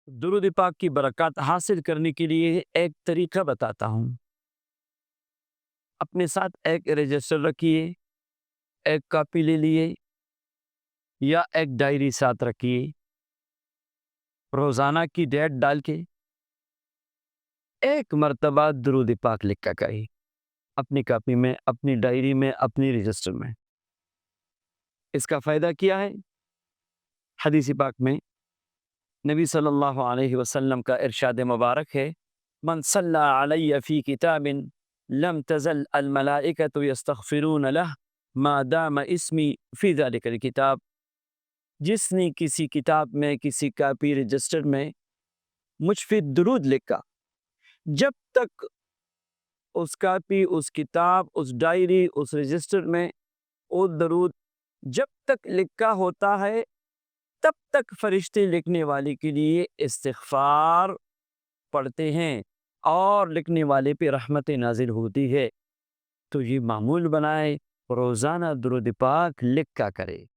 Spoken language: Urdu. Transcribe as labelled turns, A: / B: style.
A: درود پاک کی برکات حاصل کرنے کے لیے ایک طریقہ بتاتا ہوں۔ اپنے ساتھ ایک رجسٹر رکھیے، ایک کاپی لے لیے یا ایک ڈائری ساتھ رکھیے، روزانہ کی ڈیٹ ڈال کے ایک مرتبہ درود پاک لکھ کر کریں، اپنی کاپی میں، اپنی ڈائری میں، اپنی رجسٹر میں۔ اس کا فائدہ کیا ہے؟ حدیث پاک میں نبی صلی اللہ علیہ وسلم کا ارشاد مبارک ہے، من صلی علی فی کتاب لم تزل الملائکۃ یستغفرون لہ ما دام اسمی فی ذلک الکتاب۔ جس نے کسی کتاب میں، کسی کاپی رجسٹر میں مجھ پہ درود لکھا، جب تک اس کاپی، اس کتاب، اس ڈائری، اس رجسٹر میں وہ درود جب تک لکھا ہوتا ہے، تب تک فرشتے لکھنے والے کے لیے استغفار پڑھتے ہیں اور لکھنے والے پہ رحمت نازل ہوتی ہے۔ تو یہ معمول بنائے، روزانہ درود پاک لکھا کرے۔